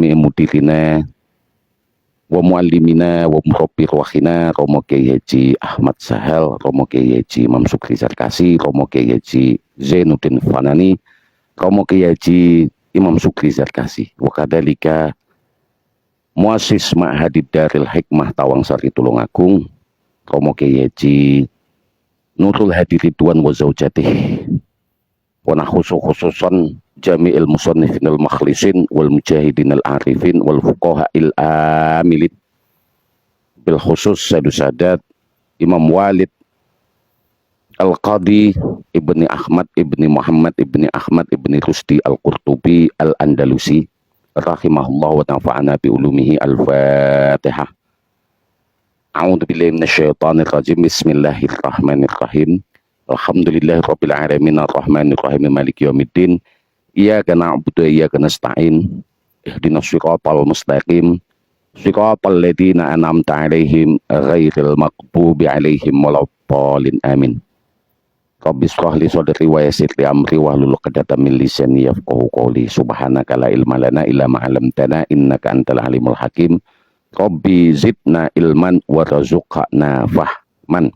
jami'i mudirina wa muallimina wa murabbi ruhina Romo Kiai Haji Ahmad Sahal, Romo Kiai Haji Imam Sukri Zarkasi, Romo Kiai Haji Zainuddin Fanani, Romo Kiai Haji Imam Sukri Zarkasi, wa kadzalika muassis Ma'hadid Daril Hikmah Tawangsari Tulungagung, Romo Kiai Haji Nurul Hadi Ridwan wa zaujatih, wa khususan jami'il musannifin al-makhlisin wal mujahidin al-arifin wal fuqaha'il amilin bil khusus Sayyid Sadat Imam Walid Al-Qadi Ibni Ahmad Ibni Muhammad Ibni Ahmad Ibni Rusdi Al-Qurtubi Al-Andalusi rahimahullah wa nafa'ana bi ulumihi. Al-Fatihah. A'udzu billahi minasyaitonir rajim. Bismillahirrahmanirrahim. Alhamdulillahirabbil alamin arrahmanir rahim maliki yaumiddin. Iyyaka na'budu wa iyyaka nasta'in. Ihdinas shiratal mustaqim. Shiratal ladzina an'amta 'alaihim ghairil maghdubi 'alaihim waladdallin. Amin. Rabbi shrah li sadri wa yassir li amri wahlul 'uqdatam min lisani yafqahu qawli. Subhanaka la ilma lana illa ma 'allamtana innaka antal alimul hakim. Rabbi zidna ilman warzuqna fahman.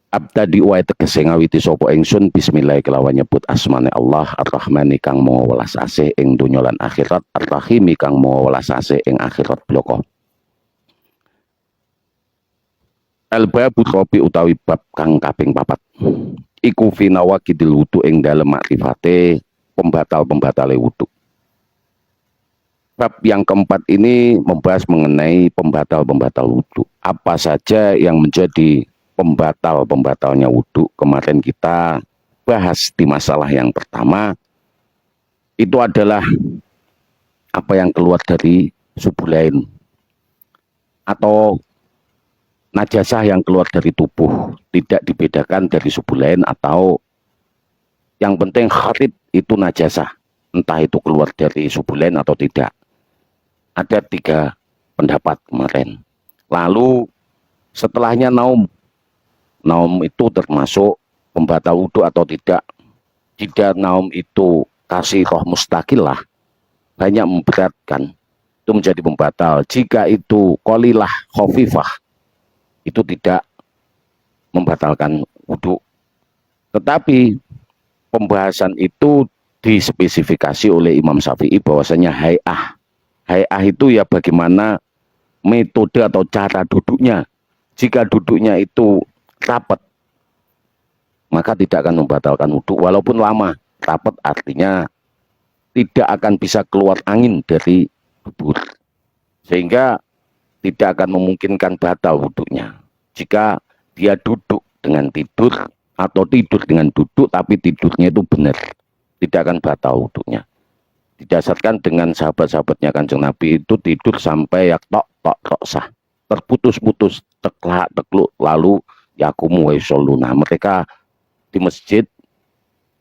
Abtadi wa tegese ngawiti sapa ingsun bismillah kelawan nyebut asmane Allah Ar-Rahmani kang maha welas asih ing donya lan akhirat, Ar-Rahimi kang maha welas asih ing akhirat bloko. Al-babu tropi utawi bab kang kaping 4. Iku fi nawaqidil wudu ing dalem makrifate pembatal-pembatale wudu. Bab yang keempat ini membahas mengenai pembatal-pembatal wudu. Apa saja yang menjadi pembatalnya wudu. Kemarin kita bahas di masalah yang pertama itu adalah apa yang keluar dari subulain atau najasah yang keluar dari tubuh, tidak dibedakan dari subulain atau yang penting khatib itu najasah, entah itu keluar dari subulain atau tidak. Ada 3 pendapat kemarin. Lalu setelahnya naum itu termasuk pembatal wudu atau tidak. Jika naum itu kasih roh mustaqilah, banyak memberatkan, itu menjadi pembatal. Jika itu qalilah khafifah, itu tidak membatalkan wudu. Tetapi pembahasan itu dispesifikasi oleh Imam Syafi'i bahwasanya hay'ah itu ya bagaimana metode atau cara duduknya. Jika duduknya itu rapat, maka tidak akan membatalkan wudu walaupun lama. Rapat artinya tidak akan bisa keluar angin dari dubur, sehingga tidak akan memungkinkan batal wudunya. Jika dia duduk dengan tidur atau tidur dengan duduk tapi tidurnya itu benar, tidak akan batal wudunya. Didasarkan dengan sahabat-sahabatnya Kanjeng Nabi itu tidur sampai yak tok sah, terputus-putus, tekluk lalu yakumu wa yusholluna. Mereka di masjid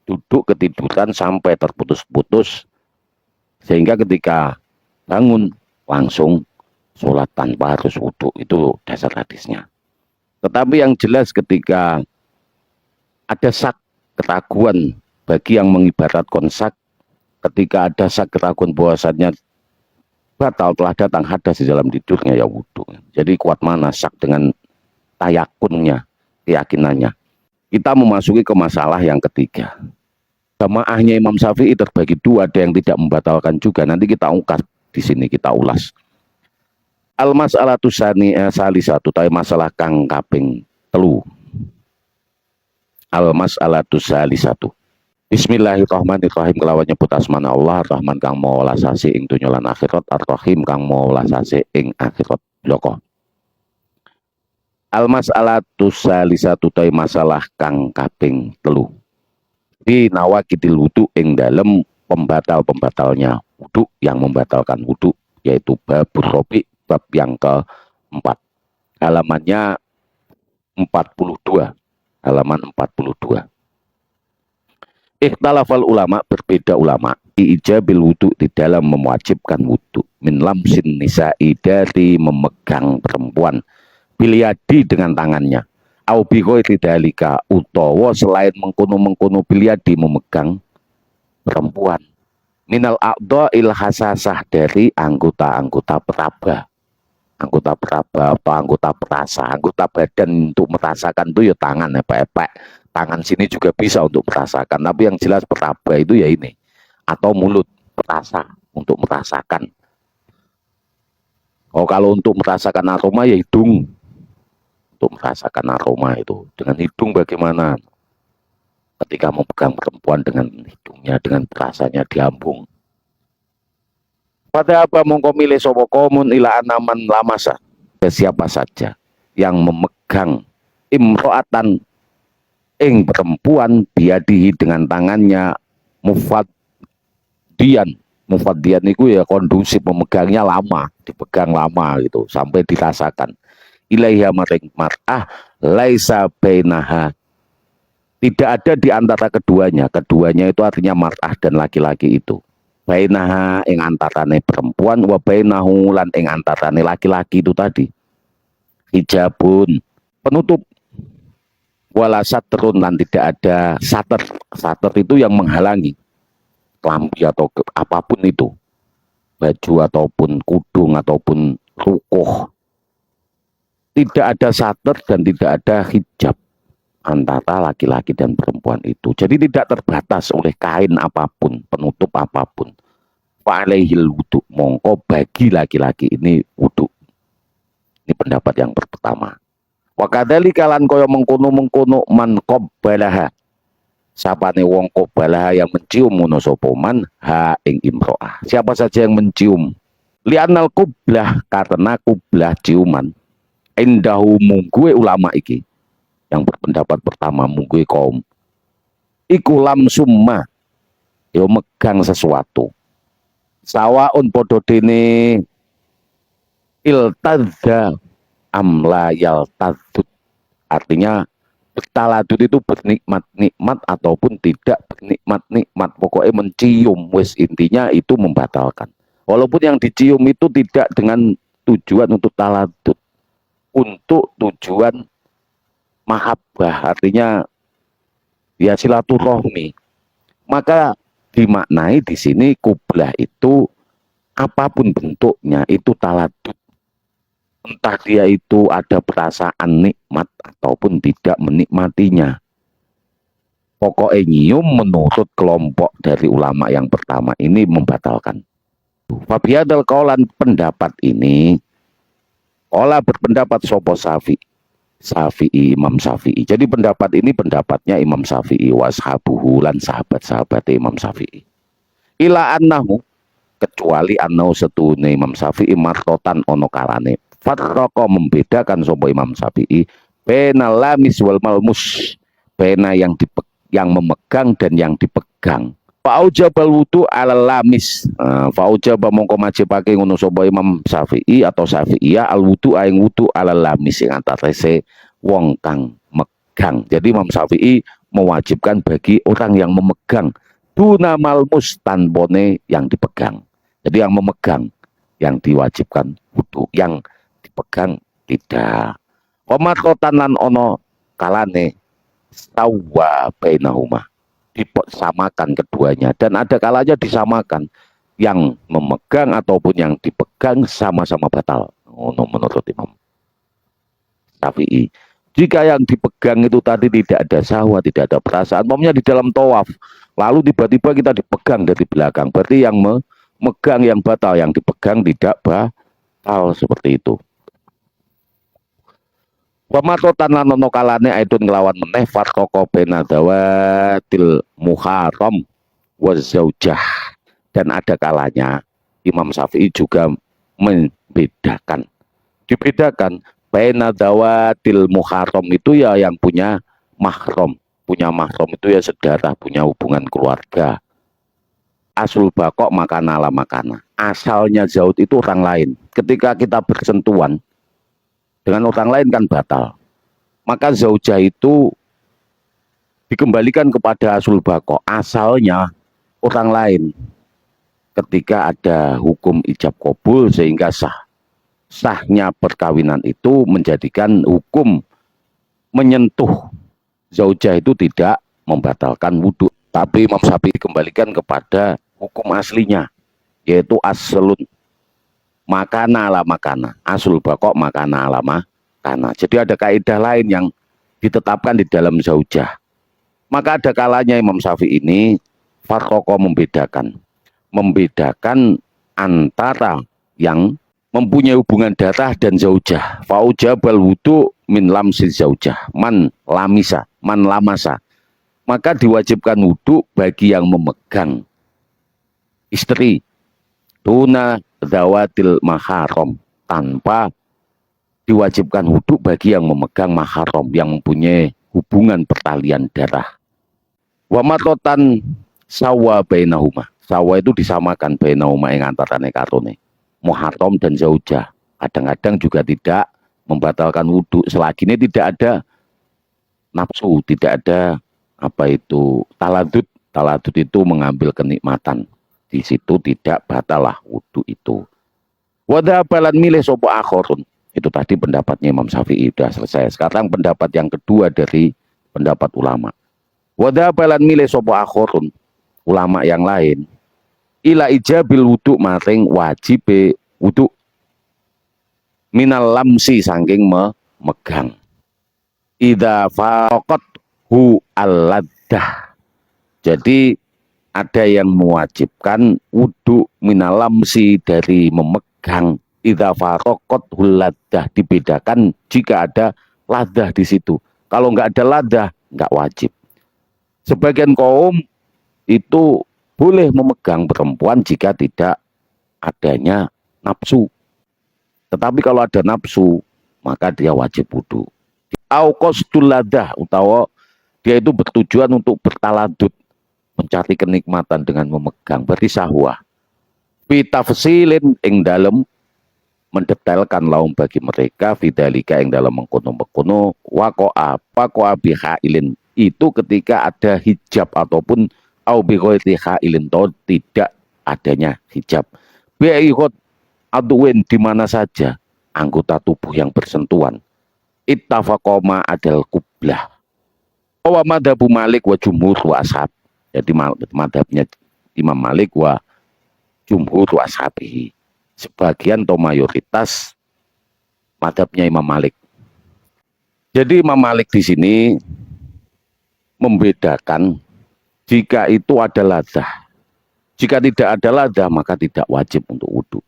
duduk ketiduran sampai terputus-putus, sehingga ketika bangun langsung sholat tanpa harus wudhu. Itu dasar hadisnya. Tetapi yang jelas ketika ada sak keraguan bagi yang mengibaratkan sak, ketika ada sak keraguan bahwasannya batal telah datang hadas di dalam tidurnya ya wudhu. Jadi kuat mana sak dengan tayakunnya, keyakinannya. Kita memasuki ke masalah yang ketiga. Jamaahnya Imam Syafi'i terbagi 2, ada yang tidak membatalkan juga. Nanti kita ungkap di sini, kita ulas. Al-mas'alatu salisatu, tapi masalah kang kaping 3. Al-mas'alatu salisatu. Bismillahirrahmanirrahim, kelawan nyebut asmana Allah Rahman kang maha welas asih ing donya lan akhirat, Ar-Rahim kang maha welas asih ing akhirat bloko. Al-mas'alatu salisatu, tai masalah kang kaping 3. Di nawaqidil wudu ing dalem pembatalnya wudu, yang membatalkan wudu, yaitu babur robi, bab yang ke-4. Halamannya 42. Halaman 42. Ikhtalafal ulama, berbeda ulama, ijabil wudu, di dalam mewajibkan wudu, min lamsin nisa'i, dari memegang perempuan, bilyadi, dengan tangannya, au bi ghairi dalika, utawa selain mengkono-mengkono, bilyadi, memegang perempuan. minal a'dha'il hasasah, dari anggota-anggota peraba. Anggota peraba atau anggota perasa, anggota badan untuk merasakan itu ya tangan ya Pak. Tangan sini juga bisa untuk merasakan, tapi yang jelas peraba itu ya ini, atau mulut perasa untuk merasakan. Oh, kalau untuk merasakan aroma ya hidung, untuk merasakan aroma itu. Dengan hidung bagaimana? Ketika memegang perempuan dengan hidungnya, dengan perasanya diambung. Pada apa mongko milih sopo komun ila anaman lamasa, siapa saja yang memegang imro'atan ing perempuan biadihi dengan tangannya, mufaddian. Mufaddian itu ya kondusif, memegangnya lama, dipegang lama gitu sampai dirasakan. Ilaiha maring mar'ah laisa bainaha, tidak ada di antara keduanya. Keduanya itu artinya mar'ah dan laki-laki itu. Bainaha ing antarane perempuan, wa bainahu lan ing antarane laki-laki itu tadi. Hijabun, penutup. Wala satrun, lan tidak ada sater. Sater itu yang menghalangi. Lampi atau apapun itu. Baju ataupun kudung ataupun rukuh. Tidak ada sater dan tidak ada hijab antara laki-laki dan perempuan itu. Jadi tidak terbatas oleh kain apapun, penutup apapun. Fa'alaihil wudu, mongko bagi laki-laki ini wudu. Ini pendapat yang pertama. Wa kadzalika lan kaya mengkono-mengkono man qabbalaha, sapane wong qabbalaha yang mencium ngono sapa man ha ing imro'ah. Siapa saja yang mencium, li'anal qublah, karena qublah ciuman, indahu mungguwe ulama iki, yang berpendapat pertama mungguwe kaum iku lam summa, yo megang sesuatu. Sawaun podo dene iltadza amla yaltadzud, artinya bertaladud itu bernikmat-nikmat ataupun tidak bernikmat-nikmat, pokoknya mencium, wis intinya itu membatalkan. Walaupun yang dicium itu tidak dengan tujuan untuk taladud, untuk tujuan mahabbah, artinya ya silaturahmi, maka dimaknai di sini kublah itu apapun bentuknya itu taladud. Entah dia itu ada perasaan nikmat ataupun tidak menikmatinya. Pokoknya nyium menurut kelompok dari ulama yang pertama ini membatalkan. Fabiyadal kaulan, pendapat ini, olah berpendapat sopo Syafi'i, Imam Syafi'i. Jadi pendapat ini pendapatnya Imam Syafi'i, washabuhu lan sahabat-sahabat Imam Syafi'i. Ila annahu, kecuali annahu setune Imam Syafi'i martotan ono kalane. Farroko, membedakan sopo Imam Syafi'i bena lamis wal malmus, bena yang memegang dan yang dipegang. Fa'ujabal wudu ala lamis, fa'ujaba mongko majibake ngono sopo Imam Syafi'i atau Syafi'iyah al wudu aing wudu ala lamis, yang antarese wong kang megang. Jadi Imam Syafi'i mewajibkan bagi orang yang memegang duna malmus, tanpone yang dipegang. Jadi yang memegang yang diwajibkan wudu, yang dipegang tidak. Komat lan ono kalane stawa bainahuma, disamakan keduanya, dan ada kalanya disamakan, yang memegang ataupun yang dipegang sama-sama batal. Menurut Imam Syafi'i, jika yang dipegang itu tadi tidak ada syahwat, tidak ada perasaan, umpamanya di dalam tawaf, lalu tiba-tiba kita dipegang dari belakang, berarti yang memegang yang batal, yang dipegang tidak batal, seperti itu. Pematotan lan ono kalane aidun nglawan meneh farqaqa baina dawatil muharram wa zaujah, dan ada kalanya Imam Syafi'i juga membedakan, dibedakan baina dawatil muharram itu ya yang punya mahram itu ya saudara, punya hubungan keluarga. Asul bakok makana ala makana, asalnya zaud itu orang lain. Ketika kita bersentuhan dengan orang lain kan batal, maka zaujah itu dikembalikan kepada asul bako, asalnya orang lain. Ketika ada hukum ijab kabul sehingga sahnya perkawinan itu menjadikan hukum menyentuh zaujah itu tidak membatalkan wudhu, tapi Imam Syafi'i dikembalikan kepada hukum aslinya, yaitu aslun makana ala makana, asul bakok makana ala makana. Jadi ada kaidah lain yang ditetapkan di dalam zaujah. Maka ada kalanya Imam Syafi'i ini farqoko membedakan antara yang mempunyai hubungan darah dan zaujah. Faujabal wudu min lamsi zaujah man lamasa. Maka diwajibkan wudu bagi yang memegang istri tuna zawatil maharam, tanpa diwajibkan wudu bagi yang memegang maharam, yang mempunyai hubungan pertalian darah. Wa matotan sawa bainahuma, sawa itu disamakan bainahuma yang antarane karone muharram dan zaujah. Kadang-kadang juga tidak membatalkan wudu selagi ini tidak ada nafsu, tidak ada apa itu taladud. Taladud itu mengambil kenikmatan, di situ tidak batalah wudu itu. Wadhabalan milih sopo akhorun, itu tadi pendapatnya Imam Syafi'i sudah selesai. Sekarang pendapat yang kedua dari pendapat ulama. Wadhabalan milih sopo akhorun, ulama yang lain, ila ijabil wudu maring wajib wudu minal lamsi saking memegang. Idza faqat hu al-laddah. Jadi ada yang mewajibkan wudu minal lamsi dari memegang. Idza faqat hul laddah, dibedakan jika ada ladah di situ. Kalau nggak ada ladah nggak wajib. Sebagian kaum itu boleh memegang perempuan jika tidak adanya nafsu. Tetapi kalau ada nafsu, maka dia wajib wudu. Au qasdul ladah, utawa dia itu bertujuan untuk bertaladud, mencari kenikmatan dengan memegang, berarti syahwah. Fi tafsilin ing dalem mendetailkan laum bagi mereka, fidalika ing dalam mengkono-mengkono waqa'a bihailin, itu ketika ada hijab ataupun au bi ghairi hailin, tidak adanya hijab. Bi'ihot aduin, di mana saja anggota tubuh yang bersentuhan. Ittafaqoma adal kublah. Wa madhabu Malik wa jumhur wa ashab. Jadi madhabnya Imam Malik wa jumhur wa ashabihi. Sebagian atau mayoritas madhabnya Imam Malik. Jadi Imam Malik di sini membedakan jika itu ada ladah. Jika tidak ada ladah maka tidak wajib untuk wudu.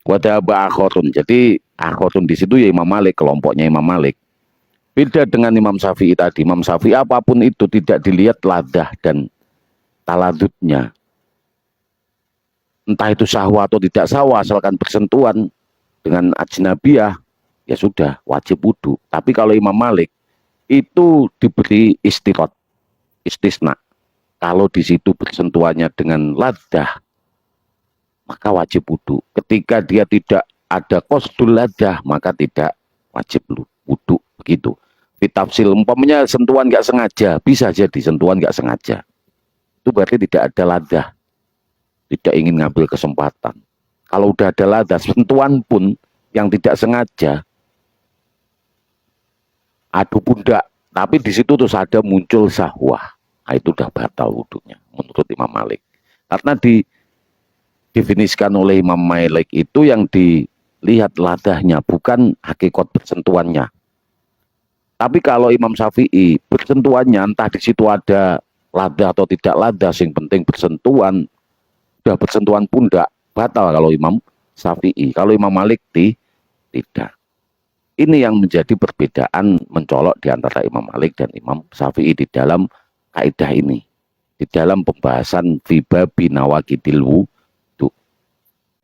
Wadhaba akhorun. Jadi akhorun di situ ya Imam Malik, kelompoknya Imam Malik. Beda dengan Imam Syafi'i tadi. Imam Syafi'i apapun itu tidak dilihat ladah dan taladudnya. Entah itu sahwa atau tidak sahwa, asalkan bersentuhan dengan ajnabiyah, ya sudah wajib wudu. Tapi kalau Imam Malik itu diberi istisna. Kalau di situ bersentuhannya dengan ladah, maka wajib wudu. Ketika dia tidak ada qasdul ladah, maka tidak wajib wudu. Begitu. Ditafsil, umpamanya sentuhan nggak sengaja, bisa jadi sentuhan nggak sengaja. Itu berarti tidak ada ladah, tidak ingin ngambil kesempatan. Kalau udah ada ladah, sentuhan pun yang tidak sengaja, adu pundak, tapi di situ terus ada muncul sahwah, nah, itu udah batal wudunya menurut Imam Malik. Karena didefinisikan oleh Imam Malik itu yang dilihat ladahnya, bukan hakikat bersentuhannya. Tapi kalau Imam Syafi'i bersentuhannya, entah di situ ada ladah atau tidak ladah, yang penting bersentuhan, udah bersentuhan pundak, batal kalau Imam Syafi'i. Kalau Imam Malik tidak. Ini yang menjadi perbedaan mencolok di antara Imam Malik dan Imam Syafi'i di dalam kaidah ini, di dalam pembahasan fibabi nawaqidil wudu.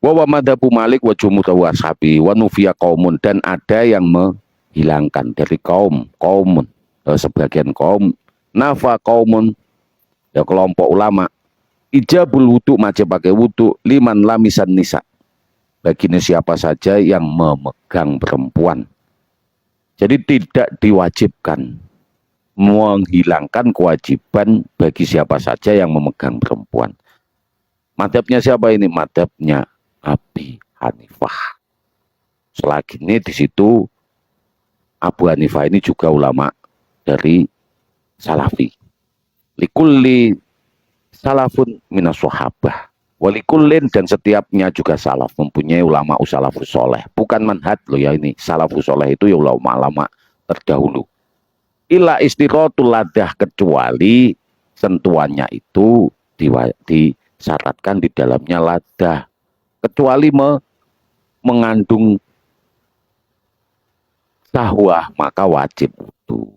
Wa madhabu Malik wa jumhur wa ashabi wa nufiya qaumun, dan ada yang hilangkan dari kaum sebagian kaum, nafa kaumun, ya kelompok ulama, ijabul wudu, wajib pakai wudu liman lamisan nisa, baginya siapa saja yang memegang perempuan. Jadi tidak diwajibkan, menghilangkan kewajiban bagi siapa saja yang memegang perempuan. Madhabnya siapa ini? Madhabnya Abi Hanifah. Selagi ini di situ Abu Hanifah ini juga ulama dari Salafi. Likulli salafun minas sahabah. Walikullin, dan setiapnya juga salaf, mempunyai ulama salafus soleh. Bukan manhaj loh ya, ini salafus soleh itu ya ulama-ulama terdahulu. Ila istiratul ladah, kecuali sentuhannya itu disyaratkan di dalamnya ladah, kecuali mengandung sahwah, maka wajib wudu.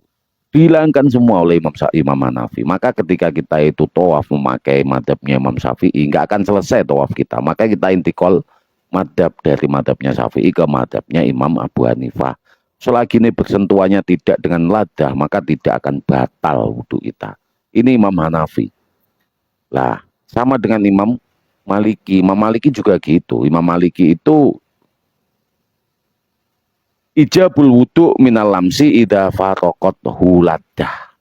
Dihilangkan semua oleh Imam Hanafi. Maka ketika kita itu tawaf memakai madhabnya Imam Syafi'i, nggak akan selesai tawaf kita. Maka kita intikal madhab dari madhabnya Syafi'i ke madhabnya Imam Abu Hanifah. Selagi ini bersentuhannya tidak dengan ladah, maka tidak akan batal wudhu kita. Ini Imam Hanafi. Lah, sama dengan Imam Maliki. Imam Maliki juga gitu. Imam Maliki itu ijabul wudu minal lamsi idza faraqat huladah.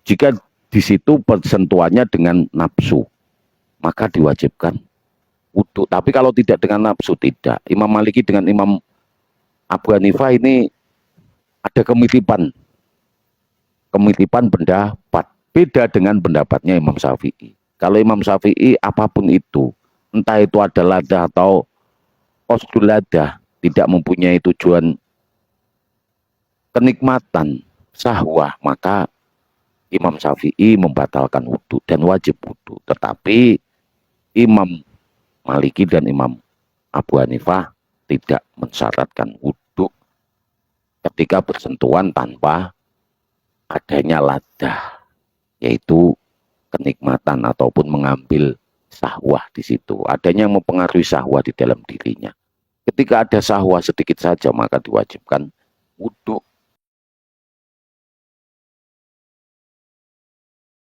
Jika di situ persentuhannya dengan nafsu, maka diwajibkan wudu. Tapi kalau tidak dengan nafsu, tidak. Imam Maliki dengan Imam Abu Hanifah ini ada kemiripan pendapat. Beda dengan pendapatnya Imam Syafi'i. Kalau Imam Syafi'i apapun itu, entah itu ada ladah atau qasdul ladah, tidak mempunyai tujuan kenikmatan sahwah, maka Imam Syafi'i membatalkan wudhu dan wajib wudhu. Tetapi Imam Maliki dan Imam Abu Hanifah tidak mensyaratkan wudhu ketika bersentuhan tanpa adanya ladah, yaitu kenikmatan ataupun mengambil sahwah di situ. Adanya yang mempengaruhi sahwah di dalam dirinya. Ketika ada sahwah sedikit saja, maka diwajibkan wudhu.